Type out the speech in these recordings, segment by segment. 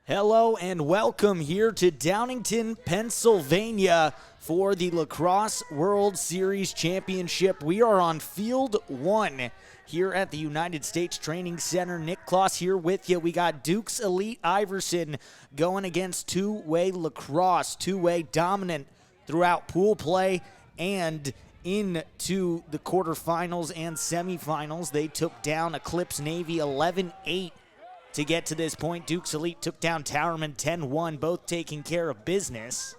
Hello and welcome here to Downingtown, Pennsylvania for the Lacrosse World Series Championship. We are on Field 1 here at the United States Training Center. Nick Kloss here with you. We got Duke's Elite Iverson going against two-way Lacrosse, two-way dominant throughout pool play and into the quarterfinals and semifinals. They took down Eclipse Navy 11-8. To get to this point, Duke's Elite took down Towerman 10-1, both taking care of business.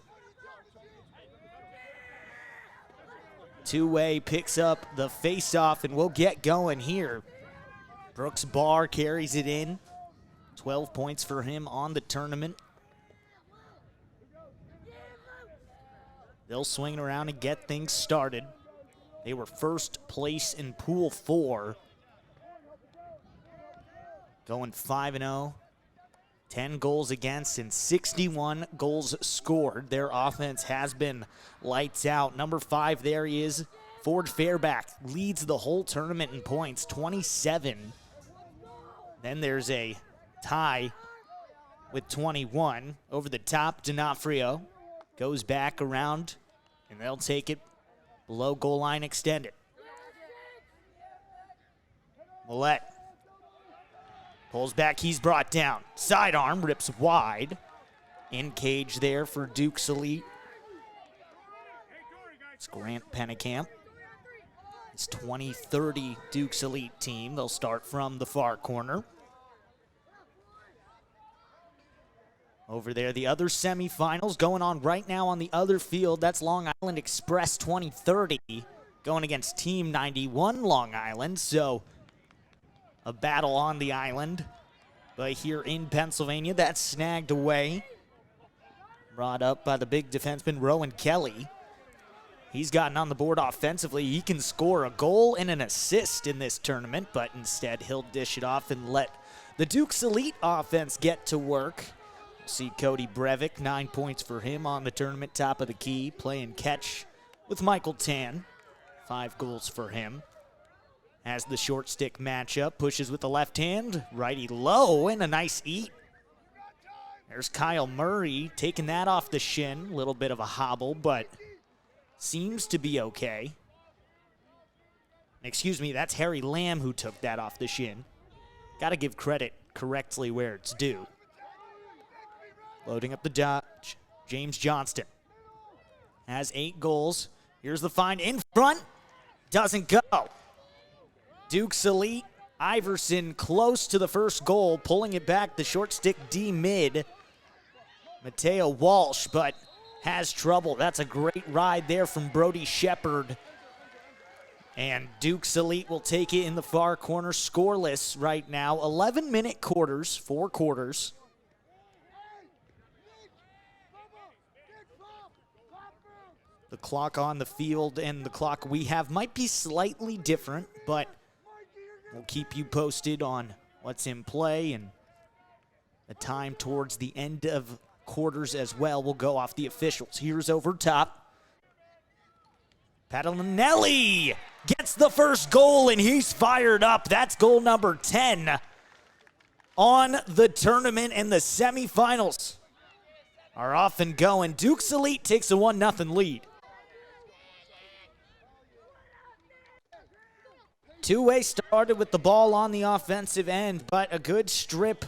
Two-way picks up the face-off, and we'll get going here. Brooks Barr carries it in. 12 points for him on the tournament. They'll swing around and get things started. They were first place in Pool 4. Going 5-0, 10 goals against and 61 goals scored. Their offense has been lights out. Number 5, there he is. Ford Fairback leads the whole tournament in points, 27. Then there's a tie with 21. Over the top, D'Onofrio goes back around, and they'll take it below goal line extended. Millette pulls back, he's brought down. Sidearm rips wide. In cage there for Duke's Elite. It's Grant Pennekamp. It's 20-30 Duke's Elite team. They'll start from the far corner. Over there, the other semifinals going on right now on the other field. That's Long Island Express 2030 going against Team 91 Long Island. So a battle on the island, but here in Pennsylvania, that's snagged away. Brought up by the big defenseman, Rowan Kelly. He's gotten on the board offensively. He can score a goal and an assist in this tournament, but instead he'll dish it off and let the Duke's Elite offense get to work. See Cody Brevick, 9 points for him on the tournament, top of the key, playing catch with Michael Tan. 5 goals for him. Has the short stick matchup, pushes with the left hand, righty low, and a nice eat. There's Kyle Murray taking that off the shin. A little bit of a hobble, but seems to be okay. Excuse me, that's Harry Lamb who took that off the shin. Got to give credit correctly where it's due. Loading up the dodge, James Johnston has 8 goals. Here's the find in front, doesn't go. Duke's Elite, Iverson close to the first goal, pulling it back, the short stick D mid. Mateo Walsh, but has trouble. That's a great ride there from Brody Shepard. And Duke's Elite will take it in the far corner, scoreless right now. 11-minute quarters, 4 quarters. The clock on the field and the clock we have might be slightly different, but we'll keep you posted on what's in play, and the time towards the end of quarters as well will go off the officials. Here's over top. Padalinelli gets the first goal, and he's fired up. That's goal number 10 on the tournament, and the semifinals are off and going. Duke's Elite takes a 1-0 lead. Two-way started with the ball on the offensive end, but a good strip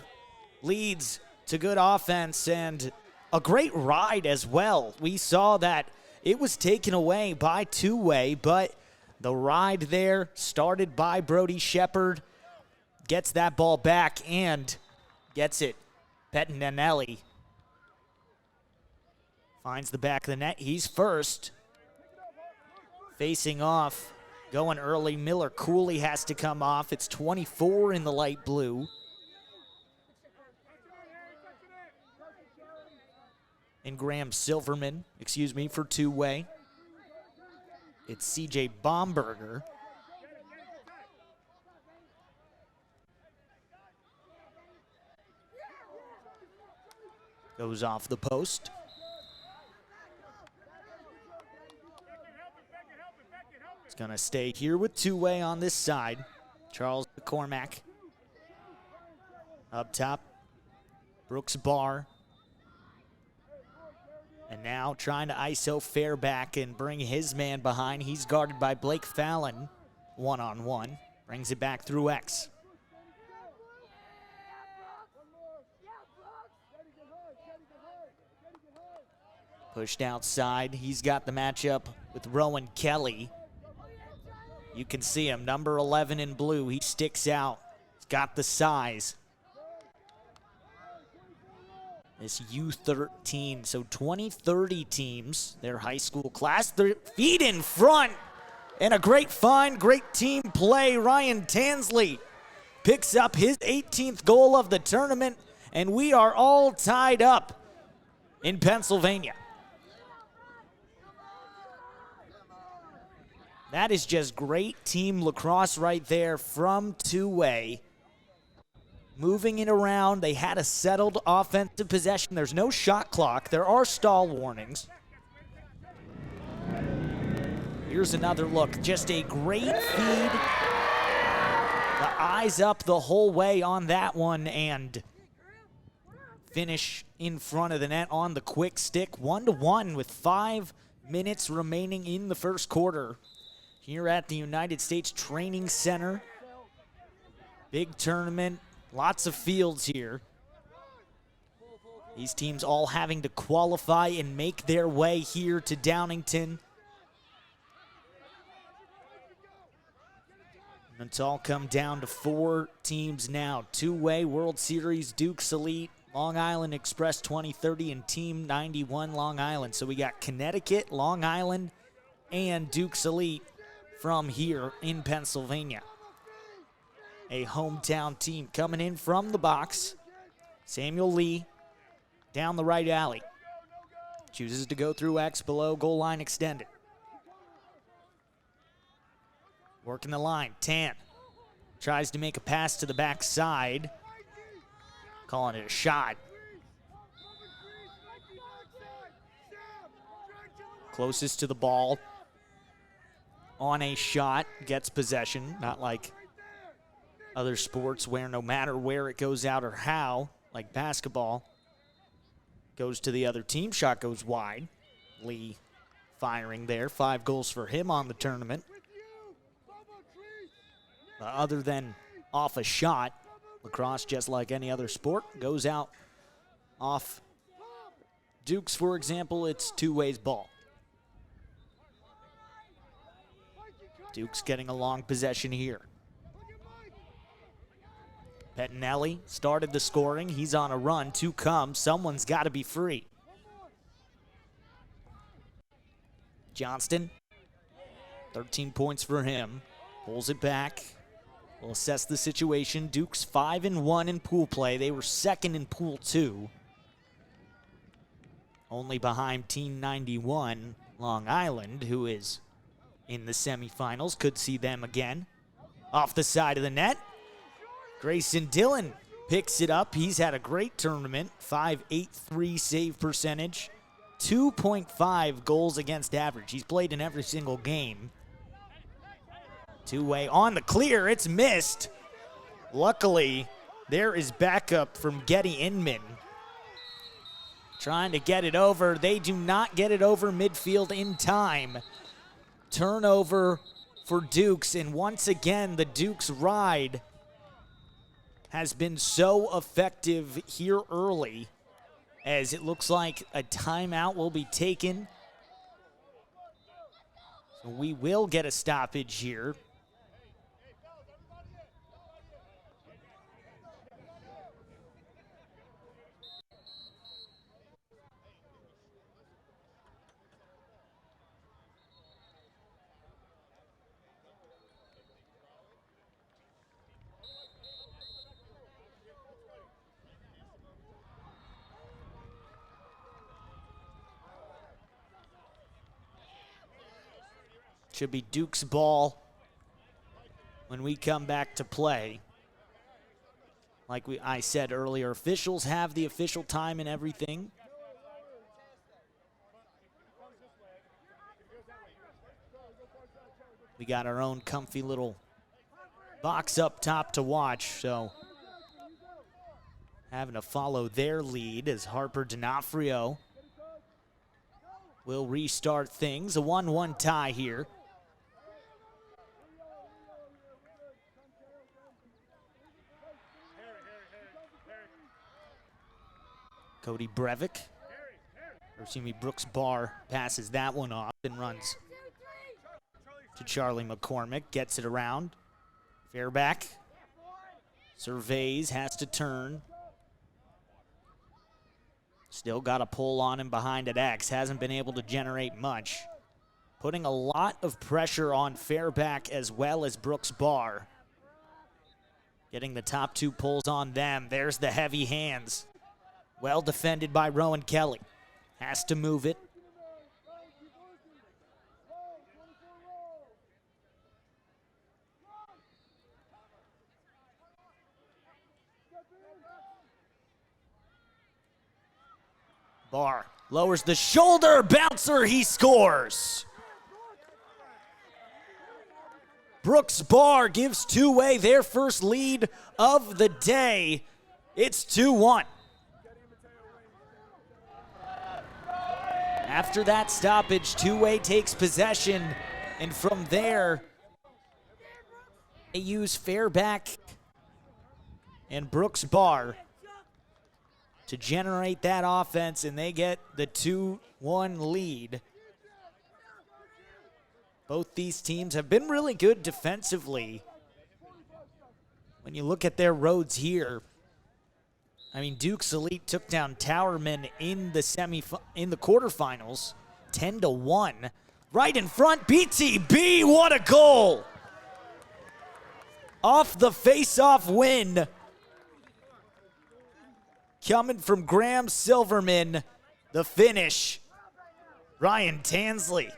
leads to good offense and a great ride as well. We saw that it was taken away by two-way, but the ride there started by Brody Shepard, gets that ball back and gets it. Pettinelli finds the back of the net. He's first. Facing off. Going early, Miller Cooley has to come off. It's 24 in the light blue. And Graham Silverman, for two-way. It's CJ Bomberger. Goes off the post. Gonna stay here with two-way on this side. Charles McCormack up top. Brooks Barr. And now trying to ISO Fairback and bring his man behind. He's guarded by Blake Fallon, one-on-one. Brings it back through X. Pushed outside. He's got the matchup with Rowan Kelly. You can see him, number 11 in blue. He sticks out. He's got the size. This U13, so 20-30 teams, their high school class. Their feet in front, and a great find, great team play. Ryan Tansley picks up his 18th goal of the tournament, and we are all tied up in Pennsylvania. That is just great team lacrosse right there from two-way. Moving it around, they had a settled offensive possession. There's no shot clock. There are stall warnings. Here's another look. Just a great feed. The eyes up the whole way on that one, and finish in front of the net on the quick stick. 1-1 with 5 minutes remaining in the first quarter here at the United States Training Center. Big tournament. Lots of fields here. These teams all having to qualify and make their way here to Downington. And it's all come down to 4 teams now. Two-way World Series, Duke's Elite, Long Island Express 2030, and Team 91 Long Island. So we got Connecticut, Long Island, and Duke's Elite from here in Pennsylvania. A hometown team coming in from the box. Samuel Lee down the right alley. Chooses to go through X below goal line extended. Working the line. Tan tries to make a pass to the backside. Calling it a shot. Closest to the ball on a shot. Gets possession. Not like other sports where no matter where it goes out or how, like basketball, goes to the other team. Shot goes wide. Lee firing there. 5 goals for him on the tournament. Other than off a shot, lacrosse, just like any other sport, goes out off Duke's, for example. It's two-ways ball. Duke's getting a long possession here. Pettinelli started the scoring. He's on a run. 2 come. Someone's got to be free. Johnston, 13 points for him. Pulls it back. We'll assess the situation. Duke's 5-1 in pool play. They were second in pool 2. Only behind Team 91 Long Island, who is in the semifinals. Could see them again. Off the side of the net. Grayson Dillon picks it up. He's had a great tournament. .583 save percentage. 2.5 goals against average. He's played in every single game. Two-way on the clear. It's missed. Luckily, there is backup from Getty Inman. Trying to get it over. They do not get it over midfield in time. Turnover for Dukes. And once again, the Dukes ride has been so effective here early, as it looks like a timeout will be taken. So we will get a stoppage here. Should be Duke's ball when we come back to play. Like I said earlier, officials have the official time and everything. We got our own comfy little box up top to watch, so having to follow their lead as Harper D'Onofrio will restart things. A 1-1 tie here. Cody Breivik, or excuse me, Brooks Barr passes that one off and runs to Charlie McCormick, gets it around. Fairback surveys, has to turn. Still got a pull on him behind at X, hasn't been able to generate much. Putting a lot of pressure on Fairback as well as Brooks Barr. Getting the top two pulls on them. There's the heavy hands. Well defended by Rowan Kelly. Has to move it. Barr lowers the shoulder, bouncer, he scores. Brooks Barr gives two-way their first lead of the day. It's 2-1. After that stoppage, two-way takes possession, and from there, they use Fairback and Brooks Barr to generate that offense, and they get the 2-1 lead. Both these teams have been really good defensively. When you look at their roads here, I mean, Duke's Elite took down Towerman in the quarterfinals, 10-1. Right in front, BTB, what a goal! Off the face-off win. Coming from Graham Silverman, the finish, Ryan Tansley.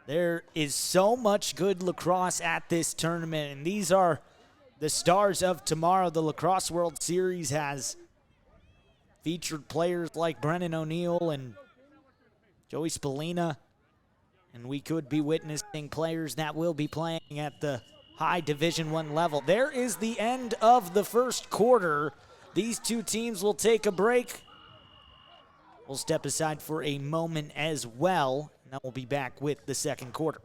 There is so much good lacrosse at this tournament, and these are the stars of tomorrow. The Lacrosse World Series has featured players like Brennan O'Neill and Joey Spallina, and we could be witnessing players that will be playing at the high Division I level. There is the end of the first quarter. These two teams will take a break. We'll step aside for a moment as well, and then we'll be back with the second quarter.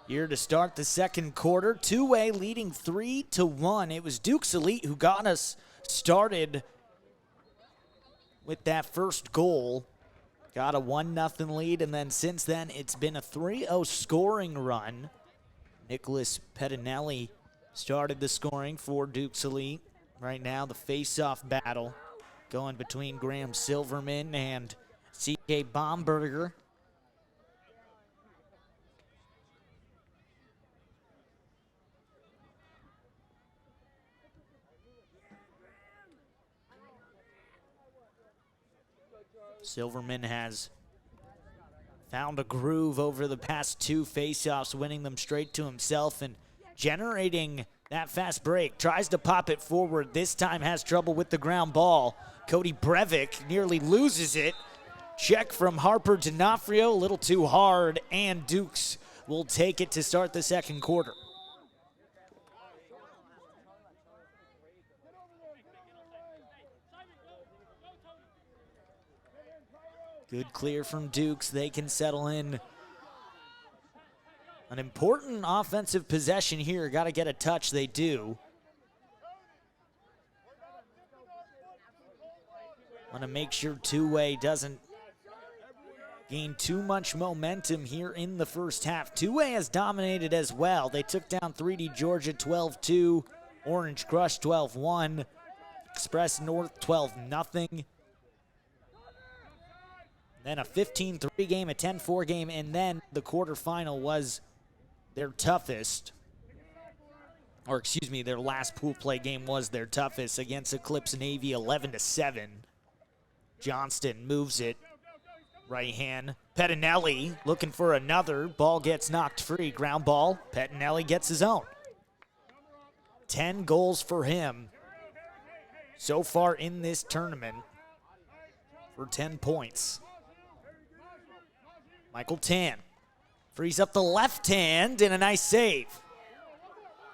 Here to start the second quarter, two-way leading 3-1. It was Duke's Elite who got us started with that first goal. Got a 1-0 lead, and then since then it's been a 3-0 scoring run. Nicholas Pettinelli started the scoring for Duke's Elite. Right now the face-off battle going between Graham Silverman and C.K. Bomberger. Silverman has found a groove over the past two faceoffs, winning them straight to himself and generating that fast break. Tries to pop it forward. This time has trouble with the ground ball. Cody Breivik nearly loses it. Check from Harper D'Onofrio, a little too hard, and Dukes will take it to start the second quarter. Good clear from Dukes. They can settle in. An important offensive possession here. Got to get a touch. They do. Want to make sure two-way doesn't gain too much momentum here in the first half. Two-way has dominated as well. They took down 3D Georgia 12-2, Orange Crush 12-1, Express North 12-0. Then a 15-3 game, a 10-4 game, and then the quarterfinal was their toughest. Or excuse me, their last pool play game was their toughest against Eclipse Navy 11-7. Johnston moves it. Right hand. Pettinelli looking for another. Ball gets knocked free. Ground ball. Pettinelli gets his own. 10 goals for him so far in this tournament for 10 points. Michael Tan frees up the left hand and a nice save.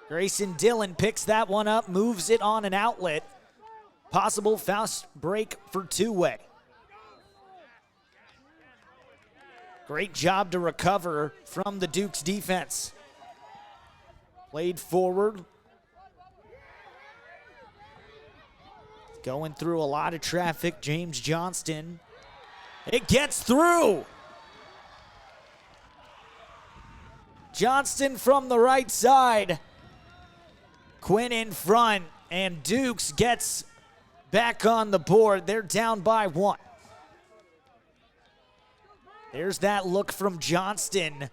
Grayson Dillon picks that one up, moves it on an outlet. Possible fast break for two-way. Great job to recover from the Dukes defense. Played forward. Going through a lot of traffic, James Johnston. It gets through. Johnston from the right side. Quinn in front, and Dukes gets back on the board. They're down by 1. There's that look from Johnston.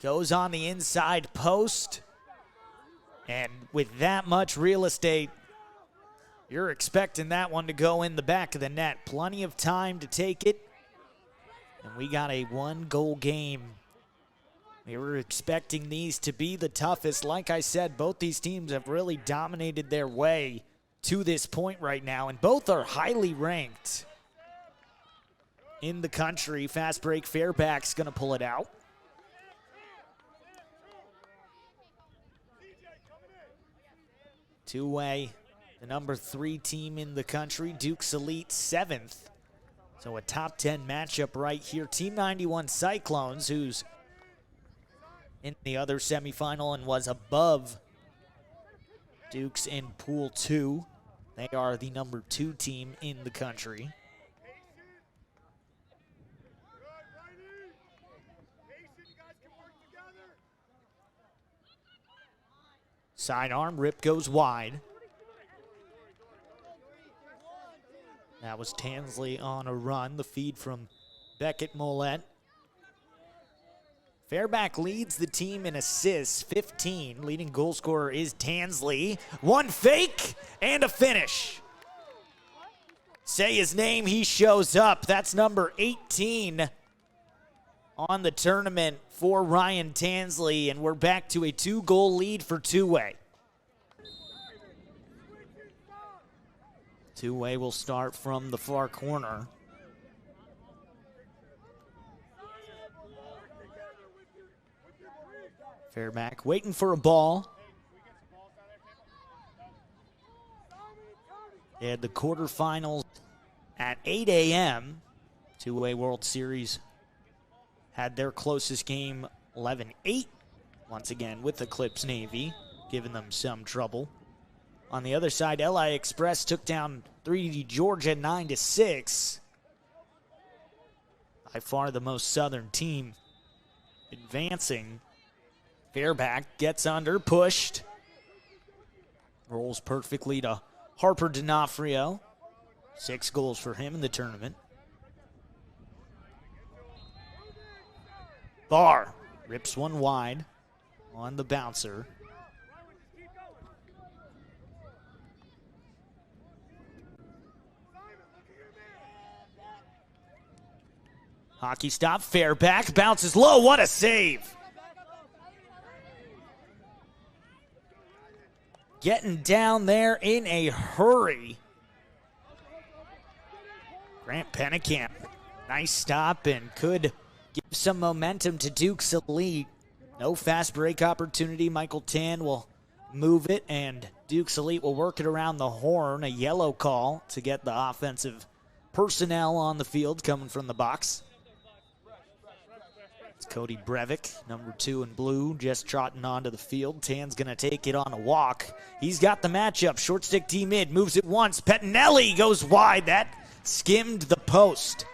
Goes on the inside post. And with that much real estate, you're expecting that one to go in the back of the net. Plenty of time to take it. And we got a 1-goal game. We were expecting these to be the toughest. Like I said, both these teams have really dominated their way to this point right now, and both are highly ranked in the country. Fast break, Fairback's going to pull it out. Two-way, the number 3 team in the country. Duke's Elite 7th. So a top 10 matchup right here. Team 91 Cyclones, who's in the other semifinal and was above Dukes in Pool 2. They are the number 2 team in the country. Sidearm, rip goes wide. That was Tansley on a run. The feed from Beckett Mollett. Fairback leads the team in assists, 15. Leading goal scorer is Tansley. One fake and a finish. Say his name, he shows up. That's number 18 on the tournament for Ryan Tansley, and we're back to a 2-goal lead for two-way. Two-way will start from the far corner. Fairback waiting for a ball. They had the quarterfinals at 8 a.m. Two-way World Series had their closest game 11-8 once again with Eclipse Navy, giving them some trouble. On the other side, LI Express took down 3D Georgia 9-6. By far the most southern team advancing. Fairback gets under, pushed. Rolls perfectly to Harper D'Onofrio. 6 goals for him in the tournament. Barr rips one wide on the bouncer. Hockey stop, Fairback bounces low, what a save! getting down there in a hurry. Grant Pennekamp, nice stop and could give some momentum to Duke's Elite. No fast break opportunity. Michael Tan will move it, and Duke's Elite will work it around the horn. A yellow call to get the offensive personnel on the field coming from the box. It's Cody Breivik, number 2 in blue, just trotting onto the field. Tan's going to take it on a walk. He's got the matchup. Short stick D-mid, moves it once. Pettinelli goes wide. That skimmed the post.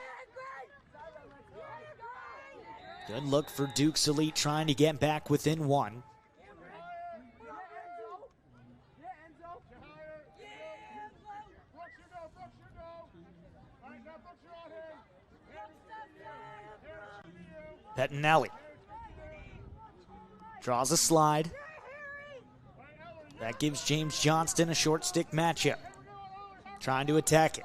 Good look for Duke's Elite trying to get back within 1. Pettinelli draws a slide. That gives James Johnston a short stick matchup. Trying to attack it.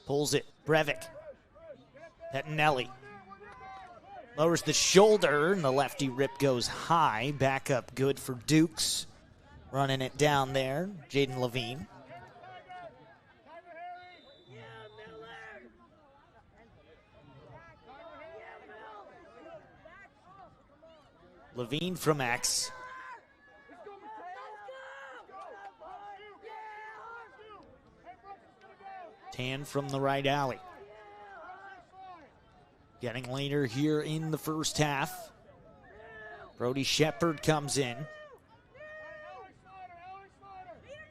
Pulls it, Breivik. Pettinelli lowers the shoulder, and the lefty rip goes high. Back up good for Dukes. Running it down there, Jaden Levine. Levine from X. Tan from the right alley. Getting later here in the first half. Brody Shepard comes in.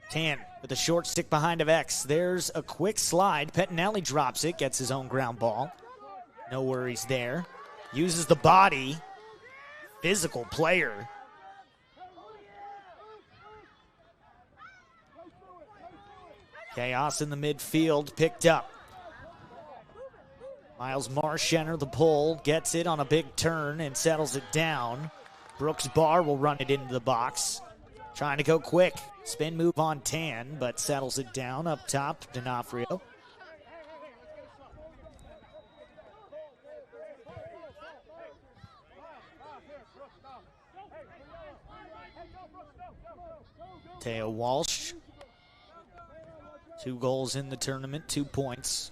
Tan with a short stick behind of X. There's a quick slide. Pettinelli drops it, gets his own ground ball. No worries there. Uses the body. Physical player. Chaos in the midfield, picked up. Miles Marschenner, the pull, gets it on a big turn and settles it down. Brooks Barr will run it into the box. Trying to go quick. Spin move on Tan, but settles it down up top, D'Onofrio. Teo Walsh. 2 goals in the tournament, 2 points.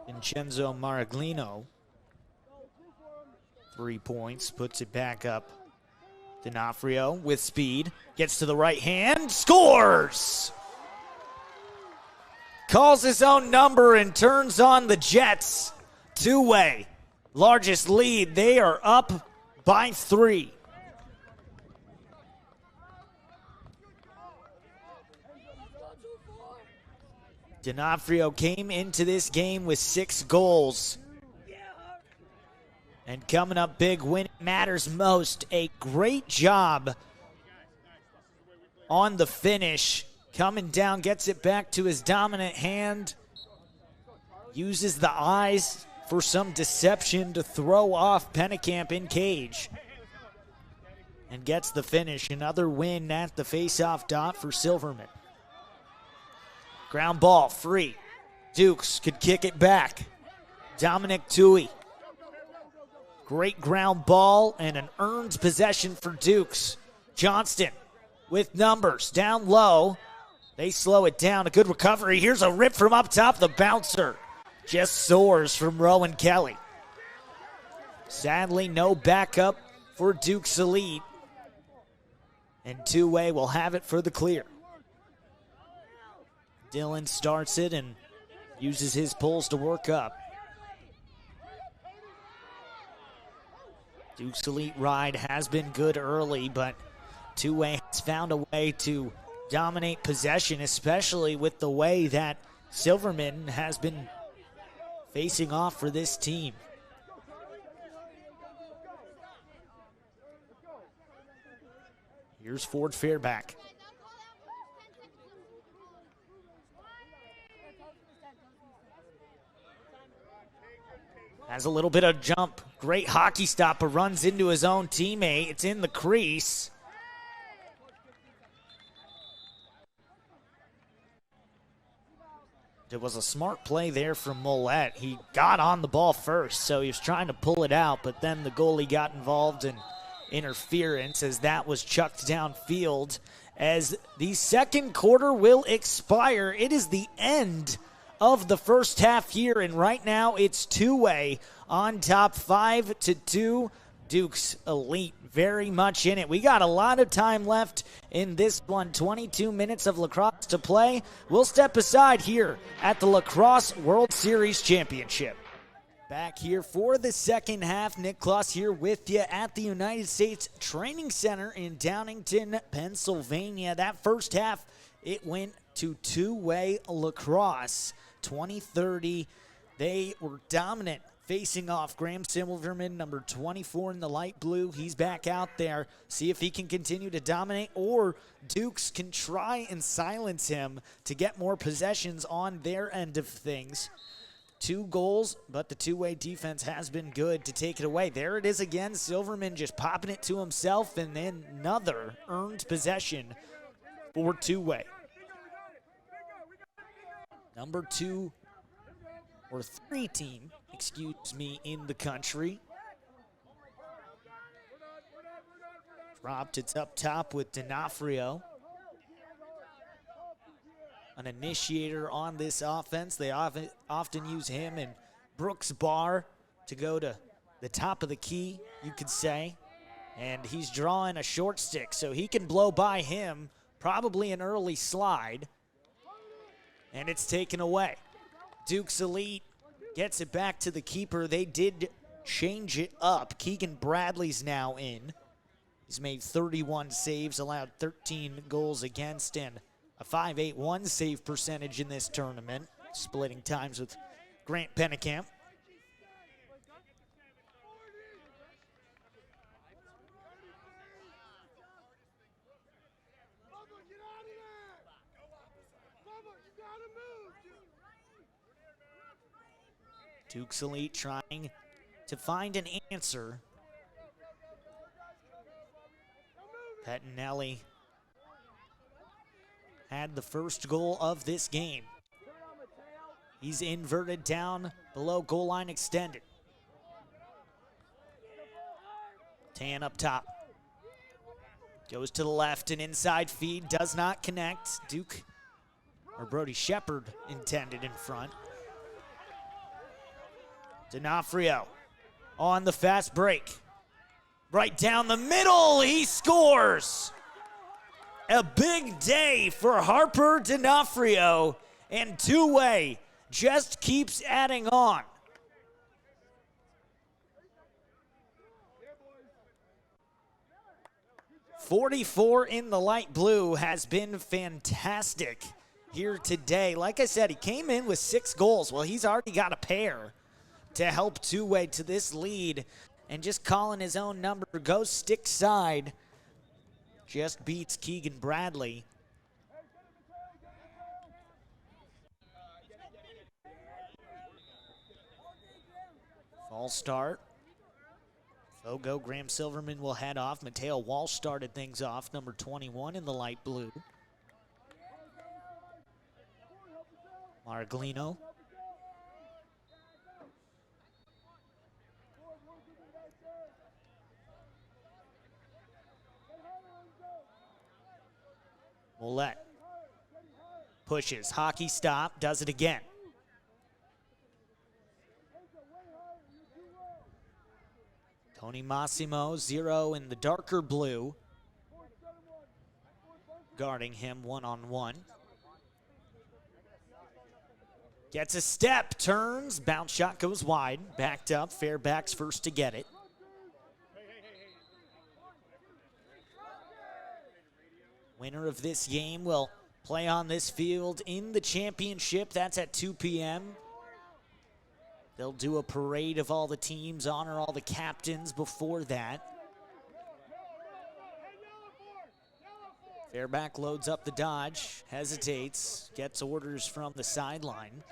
Vincenzo Maraglino. 3 points, puts it back up. D'Onofrio with speed, gets to the right hand, scores! Calls his own number and turns on the Jets. 2-way. Largest lead. They are up by 3. D'Onofrio came into this game with 6 goals. And coming up big when it matters most. A great job on the finish. Coming down, gets it back to his dominant hand. Uses the eyes for some deception to throw off Pennekamp in cage. And gets the finish. Another win at the face-off dot for Silverman. Ground ball, free. Dukes could kick it back. Dominic Tui. Great ground ball and an earned possession for Dukes. Johnston with numbers down low. They slow it down. A good recovery. Here's a rip from up top. The bouncer just soars from Rowan Kelly. Sadly, no backup for Duke's Elite. And 2-way will have it for the clear. Dylan starts it and uses his pulls to work up. Duke's Elite ride has been good early, but 2-way has found a way to dominate possession, especially with the way that Silverman has been facing off for this team. Here's Ford Fairback. Has a little bit of jump. Great hockey stopper. Runs into his own teammate. It's in the crease. It was a smart play there from Millette. He got on the ball first, so he was trying to pull it out, but then the goalie got involved in interference as that was chucked downfield. As the second quarter will expire, it is the end of the first half here, and right now it's two-way on top, 5-2. Duke's Elite very much in it. We got a lot of time left in this one, 22 minutes of lacrosse to play. We'll step aside here at the Lacrosse World Series Championship. Back here for the second half. Nick Kloss here with you at the United States Training Center in Downingtown, Pennsylvania. That first half, it went to two-way lacrosse. 20-30, they were dominant facing off. Graham Silverman, number 24 in the light blue. He's back out there. See if he can continue to dominate, or Dukes can try and silence him to get more possessions on their end of things. 2 goals, but the two-way defense has been good to take it away. There it is again. Silverman just popping it to himself, and then another earned possession for two-way. Number 2 or 3 team, in the country. Dropped, it's up top with D'Onofrio. An initiator on this offense. They often use him and Brooks Barr to go to the top of the key, you could say. And he's drawing a short stick, so he can blow by him, probably an early slide. And it's taken away. Duke's Elite gets it back to the keeper. They did change it up. Keegan Bradley's now in. He's made 31 saves, allowed 13 goals against, and a .581 save percentage in this tournament, splitting times with Grant Pennekamp. Duke's Elite trying to find an answer. Pettinelli had the first goal of this game. He's inverted down below goal line extended. Tan up top. Goes to the left, and inside feed does not connect. Duke, or Brody Shepard, intended in front. D'Onofrio on the fast break. Right down the middle, he scores! A big day for Harper D'Onofrio, and two-way just keeps adding on. .44 in the light blue has been fantastic here today. Like I said, he came in with 6 goals. Well, he's already got a pair to help two-way to this lead, and just calling his own number, goes stick side, just beats Keegan Bradley. False start. Fogo, Graham Silverman will head off. Mateo Walsh started things off, number 21 in the light blue. Marglino. Millette pushes, hockey stop, does it again. Tony Massimo, 0 in the darker blue. Guarding him one-on-one. Gets a step, turns, bounce shot goes wide. Backed up, Fairback's first to get it. Winner of this game will play on this field in the championship. That's at 2 p.m. They'll do a parade of all the teams, honor all the captains before that. Fairback loads up the dodge, hesitates, gets orders from the sideline.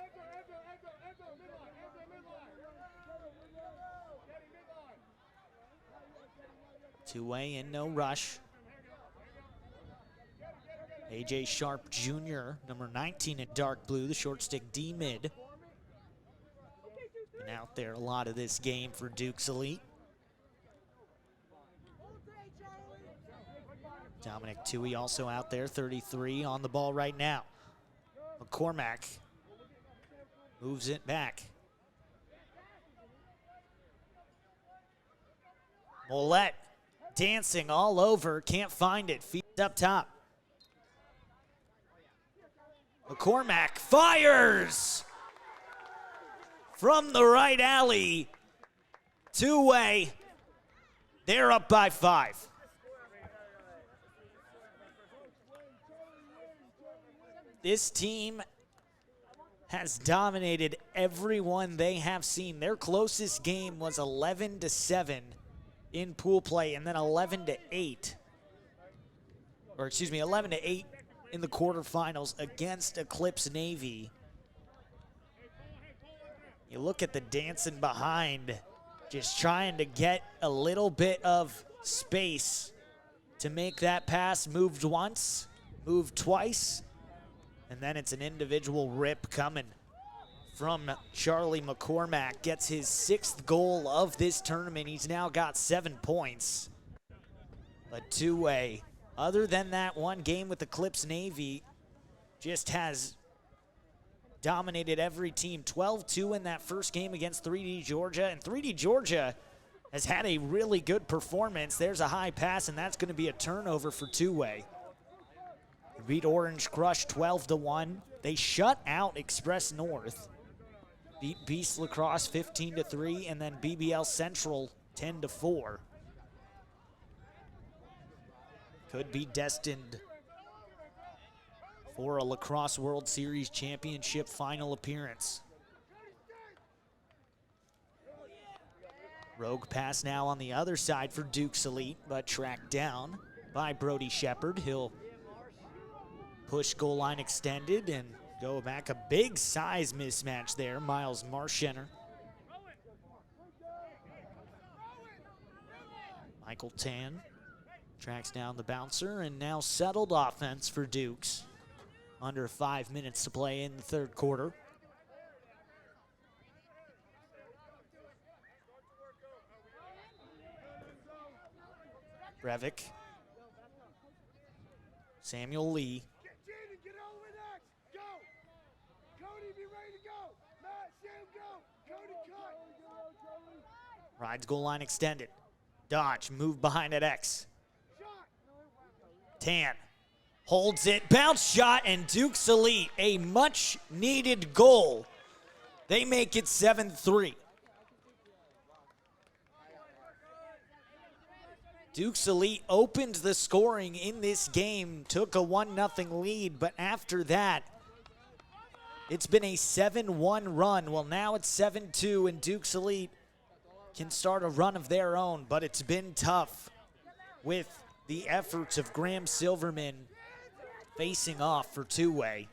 Two-way in, no rush. A.J. Sharp Jr., number 19 in dark blue, the short stick D-mid. Been out there a lot of this game for Duke's Elite. Dominic Toohey also out there, 33 on the ball right now. McCormack moves it back. Mollett dancing all over, can't find it, feet up top. McCormack fires from the right alley, two-way. They're up by 5. This team has dominated everyone they have seen. Their closest game was 11-7 in pool play, and then 11-8. Or excuse me, 11-8 in the quarterfinals against Eclipse Navy. You look at the dancing behind, just trying to get a little bit of space to make that pass. Moved once, moved twice, and then it's an individual rip coming from Charlie McCormack. Gets his 6th goal of this tournament. He's now got 7 points. But two-way, other than that one game with Eclipse Navy, just has dominated every team. 12-2 in that first game against 3D Georgia, and 3D Georgia has had a really good performance. There's a high pass, and that's going to be a turnover for two-way. Beat Orange Crush 12-1. They shut out Express North. Beat Beast Lacrosse 15-3, and then BBL Central 10-4. Could be destined for a Lacrosse World Series Championship final appearance. Rogue pass now on the other side for Duke's Elite, but tracked down by Brody Shepard. He'll push goal line extended and go back. A big size mismatch there. Miles Marschener. Michael Tan tracks down the bouncer, and now settled offense for Dukes. Under 5 minutes to play in the third quarter. Breivik. Samuel Lee. Rides goal line extended. Dodge, move behind at X. Tan holds it, bounce shot, and Duke's Elite, a much needed goal. They make it 7-3. Duke's Elite opened the scoring in this game, took a 1-0 lead, but after that, it's been a 7-1 run. Well, now it's 7-2, and Duke's Elite can start a run of their own, but it's been tough with the efforts of Graham Silverman facing off for two-way.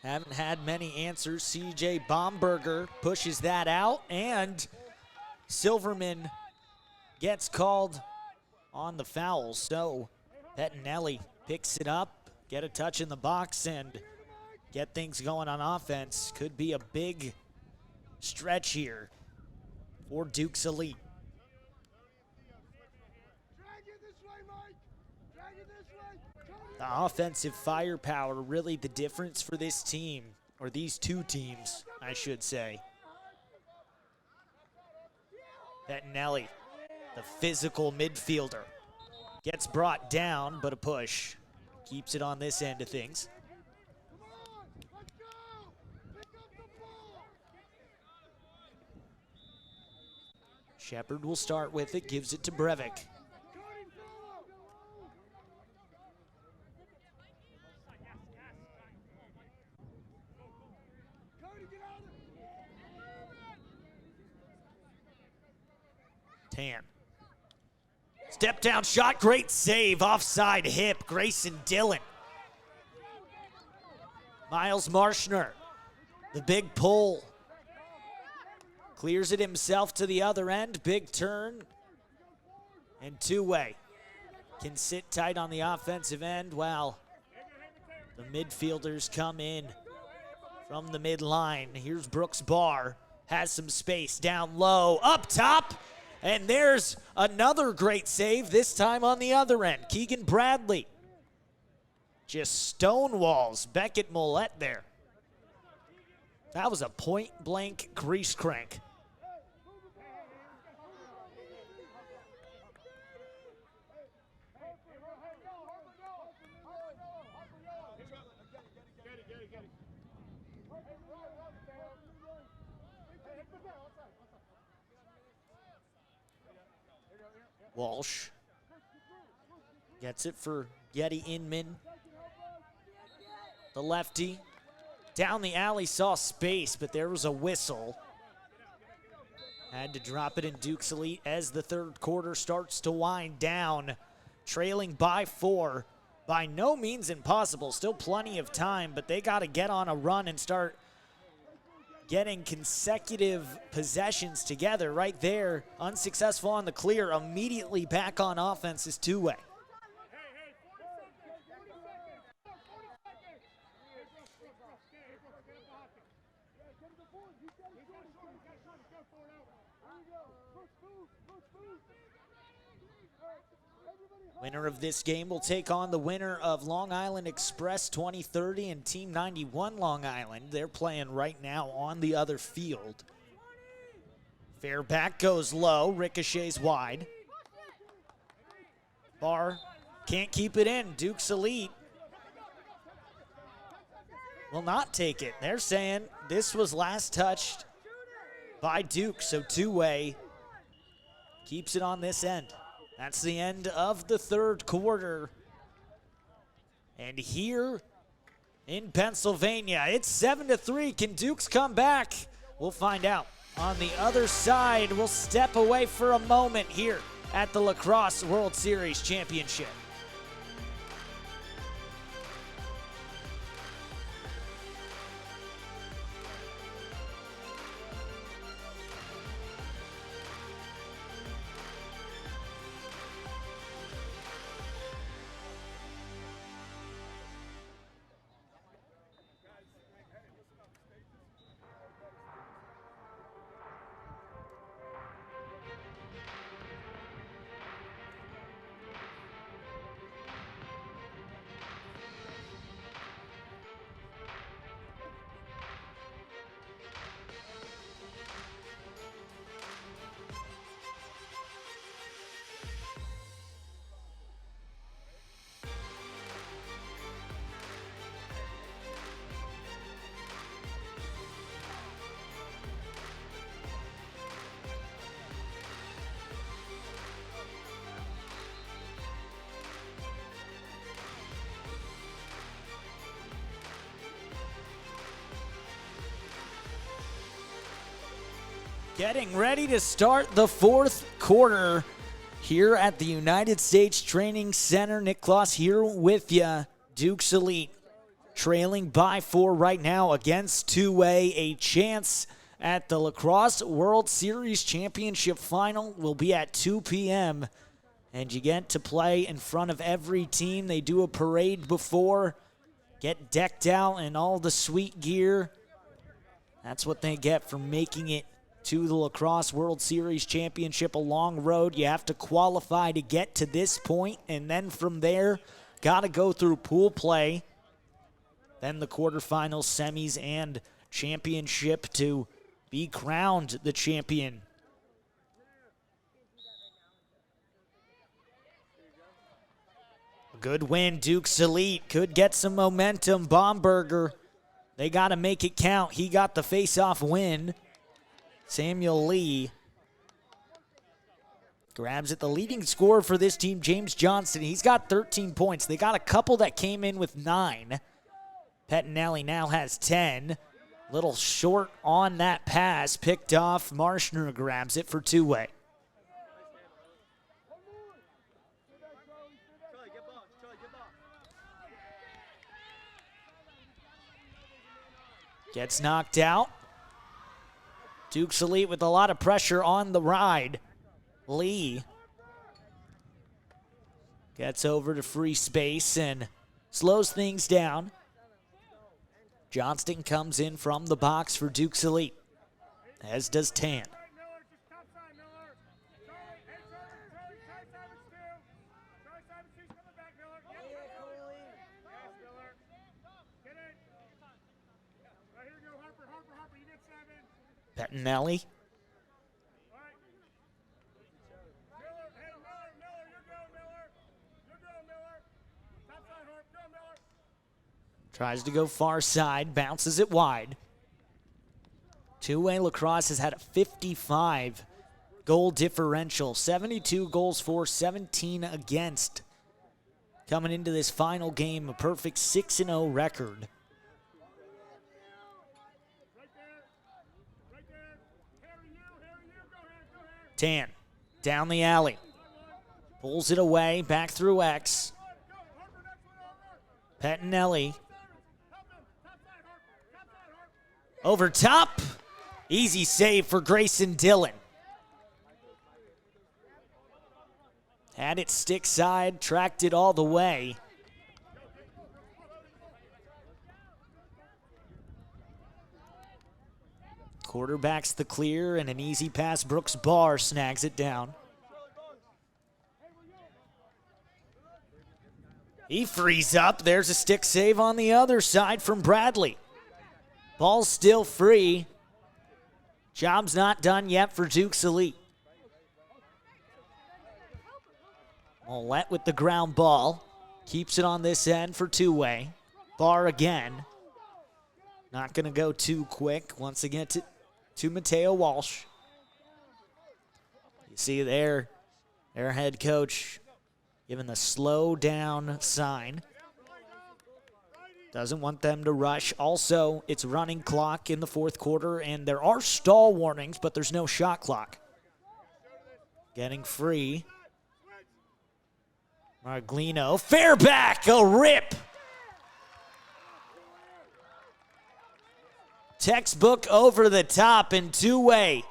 Haven't had many answers. CJ Bomberger pushes that out, and Silverman gets called on the foul. So Pettinelli picks it up, get a touch in the box, and get things going on offense. Could be a big stretch here for Duke's Elite. The offensive firepower, really the difference for this team, or these two teams, I should say. Pettinelli, the physical midfielder, gets brought down, but a push. Keeps it on this end of things. Shepard will start with it, gives it to Breivik. Tan. Step down shot, great save, offside hip, Grayson Dillon. Miles Marshner, the big pull. Clears it himself to the other end. Big turn. And two-way. Can sit tight on the offensive end while the midfielders come in from the midline. Here's Brooks Barr. Has some space down low. Up top. And there's another great save, this time on the other end. Keegan Bradley just stonewalls Beckett Millette there. That was a point-blank grease crank. Walsh gets it for Yeti Inman. The lefty down the alley, saw space, but there was a whistle. Had to drop it in Duke's Elite as the third quarter starts to wind down. Trailing by 4. By no means impossible, still plenty of time, but they got to get on a run and start getting consecutive possessions together. Right there, unsuccessful on the clear, immediately back on offense is two-way. Winner of this game will take on the winner of Long Island Express 2030 and Team 91 Long Island. They're playing right now on the other field. Fair back goes low, ricochets wide. Barr can't keep it in. Duke's Elite will not take it. They're saying this was last touched by Duke, so two-way keeps it on this end. That's the end of the third quarter. And here in Pennsylvania, it's 7-3. Can Dukes come back? We'll find out. On the other side, we'll step away for a moment here at the Lacrosse World Series Championship. Getting ready to start the fourth quarter here at the United States Training Center. Nick Kloss here with you. Duke's Elite trailing by 4 right now against two-way. A chance at the Lacrosse World Series Championship Final will be at 2 p.m. And you get to play in front of every team. They do a parade before, get decked out in all the sweet gear. That's what they get for making it to the Lacrosse World Series Championship. A long road. You have to qualify to get to this point, and then from there, got to go through pool play, then the quarterfinals, semis, and championship to be crowned the champion. A good win. Duke's Elite could get some momentum. Bomberger, they got to make it count. He got the face-off win. Samuel Lee grabs it. The leading scorer for this team, James Johnson, he's got 13 points. They got a couple that came in with 9. Pettinelli now has 10. Little short on that pass. Picked off. Marshner grabs it for two-way. Gets knocked out. Duke's Elite with a lot of pressure on the ride. Lee gets over to free space and slows things down. Johnston comes in from the box for Duke's Elite, as does Tan. Pettinelli. Tries to go far side, bounces it wide. Two-way Lacrosse has had a 55 goal differential, 72 goals for, 17 against. Coming into this final game, a perfect 6-0 record. Tan, down the alley. Pulls it away, back through X. Pettinelli. Over top. Easy save for Grayson Dillon. Had it stick side, tracked it all the way. Quarterback's the clear, and an easy pass. Brooks Barr snags it down. He frees up. There's a stick save on the other side from Bradley. Ball's still free. Job's not done yet for Duke's Elite. Mollett with the ground ball. Keeps it on this end for two-way. Barr again. Not going to go too quick. Once again to Mateo Walsh. You see there, their head coach giving the slow down sign. Doesn't want them to rush. Also, it's running clock in the fourth quarter, and there are stall warnings, but there's no shot clock. Getting free. Marglino, fair back, a rip. Textbook over the top in two-way.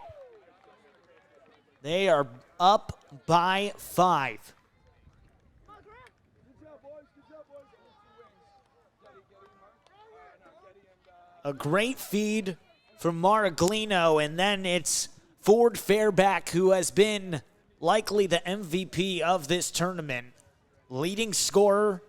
They are up by 5. A great feed from Maraglino, and then it's Ford Fairback, who has been likely the MVP of this tournament. Leading scorer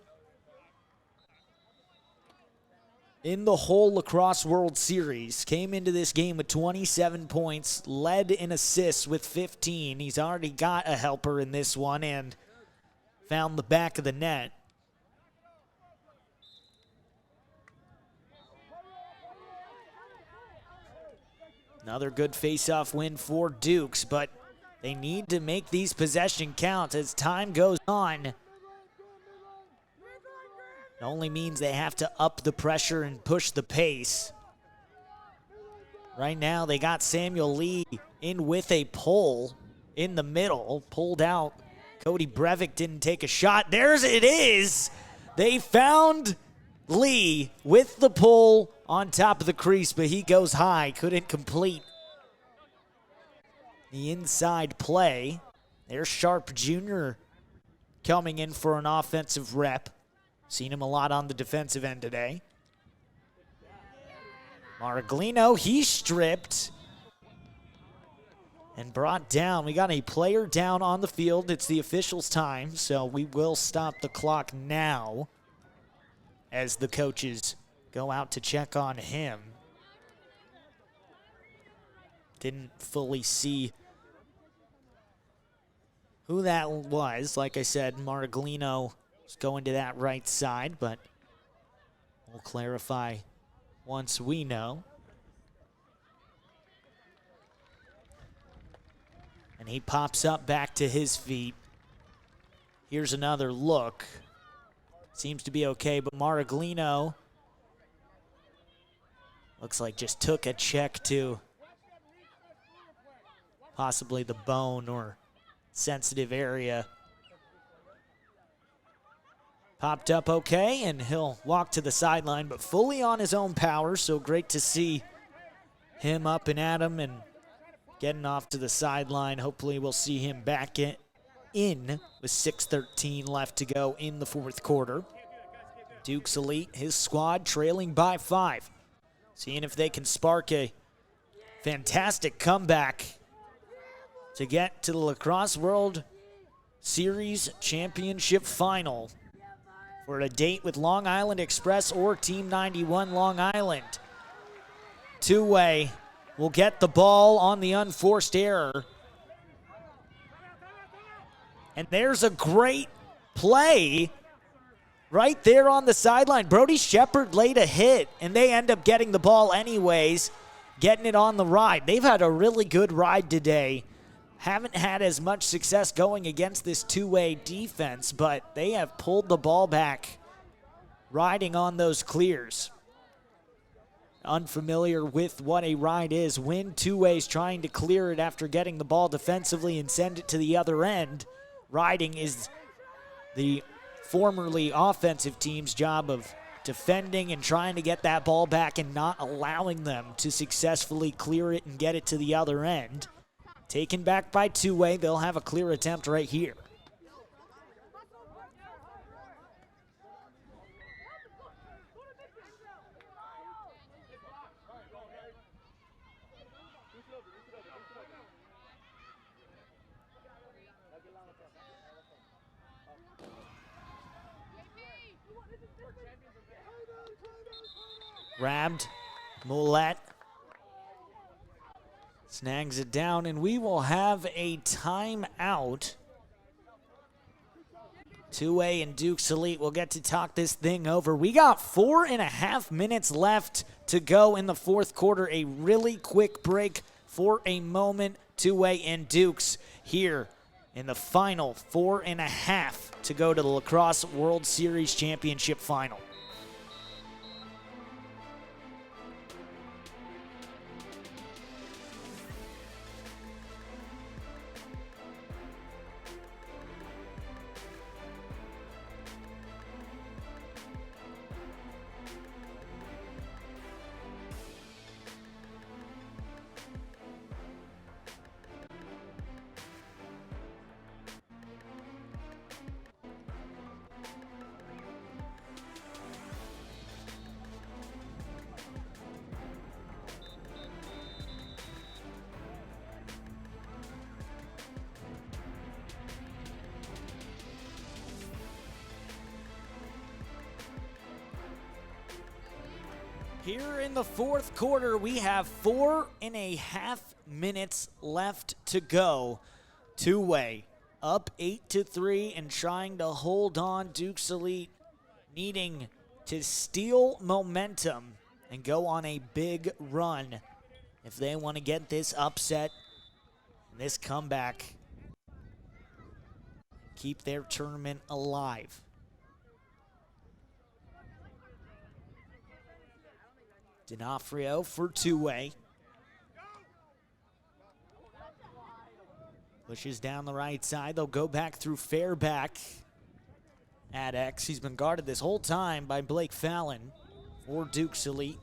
in the whole Lacrosse World Series. Came into this game with 27 points, led in assists with 15. He's already got a helper in this one and found the back of the net. Another good face-off win for Dukes, but they need to make these possession counts as time goes on. It only means they have to up the pressure and push the pace. Right now, they got Samuel Lee in with a pull in the middle, pulled out. Cody Breivik didn't take a shot. There's it is. They found Lee with the pull on top of the crease, but he goes high, couldn't complete the inside play. There's Sharp Jr. coming in for an offensive rep. Seen him a lot on the defensive end today. Maraglino, he's stripped and brought down. We got a player down on the field. It's the officials' time, so we will stop the clock now as the coaches go out to check on him. Didn't fully see who that was. Like I said, Maraglino was going to that right side, but we'll clarify once we know. And he pops up back to his feet. Here's another look. Seems to be okay, but Maraglino looks like just took a check to possibly the bone or sensitive area. popped up okay, and he'll walk to the sideline, but fully on his own power, so great to see him up and at him and getting off to the sideline. Hopefully we'll see him back in with 6:13 left to go in the fourth quarter. Duke's Elite, his squad trailing by 5. Seeing if they can spark a fantastic comeback to get to the Lacrosse World Series Championship Final for a date with Long Island Express or Team 91 Long Island. Two-way will get the ball on the unforced error. And there's a great play right there on the sideline. Brody Shepard laid a hit, and they end up getting the ball anyways, getting it on the ride. They've had a really good ride today. Haven't had as much success going against this two-way defense, but they have pulled the ball back, riding on those clears. Unfamiliar with what a ride is, when two-ways trying to clear it after getting the ball defensively and send it to the other end. Riding is the formerly offensive team's job of defending and trying to get that ball back and not allowing them to successfully clear it and get it to the other end. Taken back by two-way, they'll have a clear attempt right here. Grabbed, Mollett snags it down, and we will have a timeout. Two-way and Duke's Elite will get to talk this thing over. We got 4.5 minutes left to go in the fourth quarter. A really quick break for a moment. Two-way and Dukes here in the final 4.5 to go to the Lacrosse World Series Championship Final. Here in the fourth quarter, we have 4.5 minutes left to go. Two-way, up 8-3 and trying to hold on. Duke's Elite needing to steal momentum and go on a big run if they want to get this upset and this comeback, keep their tournament alive. D'Onofrio for two-way. Pushes down the right side. They'll go back through Fairback at X. He's been guarded this whole time by Blake Fallon for Duke's Elite.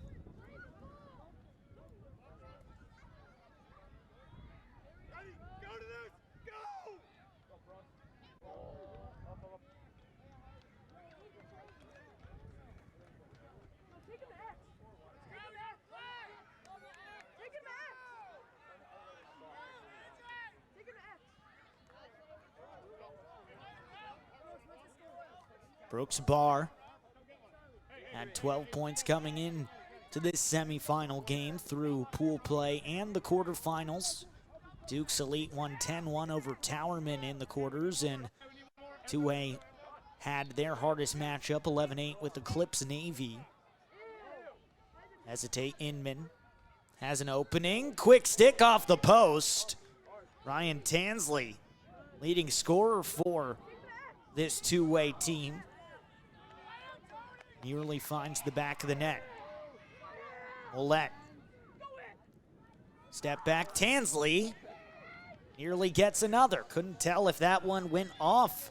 Brooks Barr had 12 points coming in to this semifinal game through pool play and the quarterfinals. Duke's Elite won 10-1 over Towerman in the quarters, and two-way had their hardest matchup, 11-8 with Eclipse Navy. Hesitate Inman has an opening. Quick stick off the post. Ryan Tansley, leading scorer for this two-way team, nearly finds the back of the net. Mollett. Step back, Tansley nearly gets another. Couldn't tell if that one went off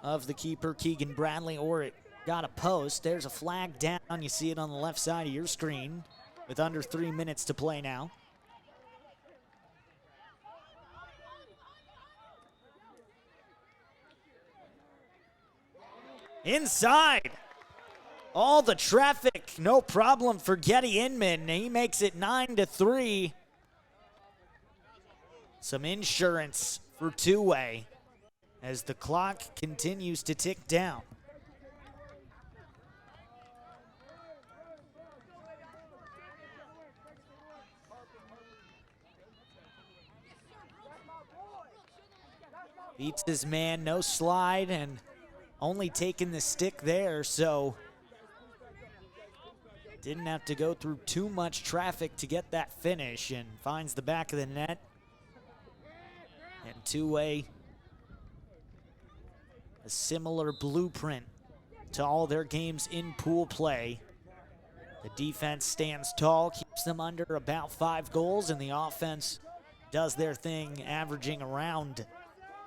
of the keeper, Keegan Bradley, or it got a post. There's a flag down. You see it on the left side of your screen with under 3 minutes to play now. Inside. All the traffic, no problem for Getty Inman. He makes it 9-3. Some insurance for two-way as the clock continues to tick down. Beats his man, no slide, and only taking the stick there, so didn't have to go through too much traffic to get that finish, and finds the back of the net. And two-way, a similar blueprint to all their games in pool play. The defense stands tall, keeps them under about 5 goals, and the offense does their thing, averaging around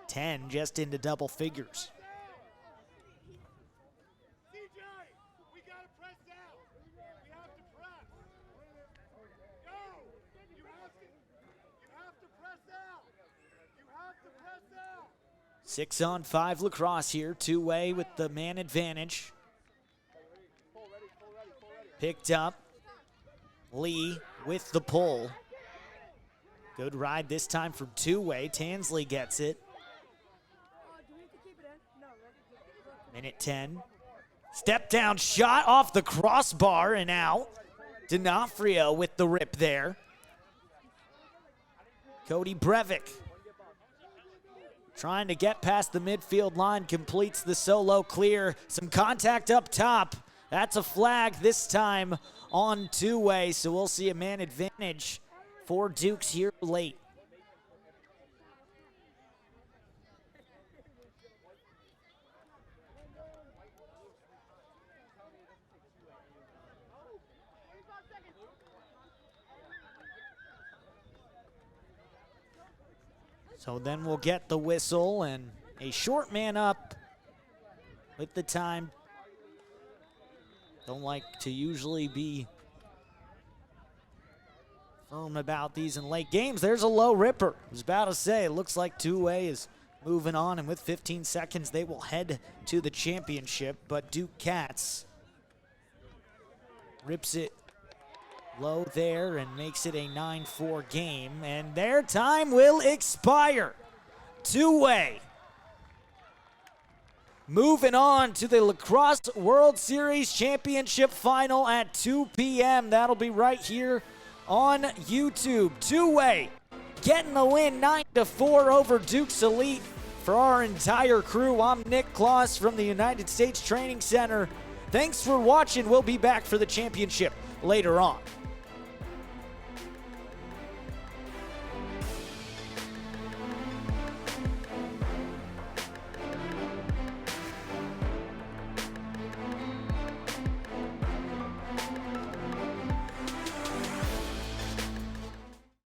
10, just into double figures. Six on 5 lacrosse here, two-way with the man advantage. Picked up, Lee with the pull. Good ride this time from two-way, Tansley gets it. Minute 10. Step down shot off the crossbar and out. D'Onofrio with the rip there. Cody Breivik trying to get past the midfield line, completes the solo clear. Some contact up top. That's a flag this time on two-way, so we'll see a man advantage for Dukes here late. So then we'll get the whistle and a short man up with the time. Don't like to usually be firm about these in late games. There's a low ripper. I was about to say, it looks like two-way is moving on, and with 15 seconds, they will head to the championship. But Duke Cats rips it low there and makes it a 9-4 game, and their time will expire. Two-way moving on to the Lacrosse World Series Championship Final at 2 p.m. That'll be right here on YouTube. Two-way getting the win 9-4 over Duke's Elite. For our entire crew, I'm Nick Kloss from the United States Training Center. Thanks for watching. We'll be back for the championship later on.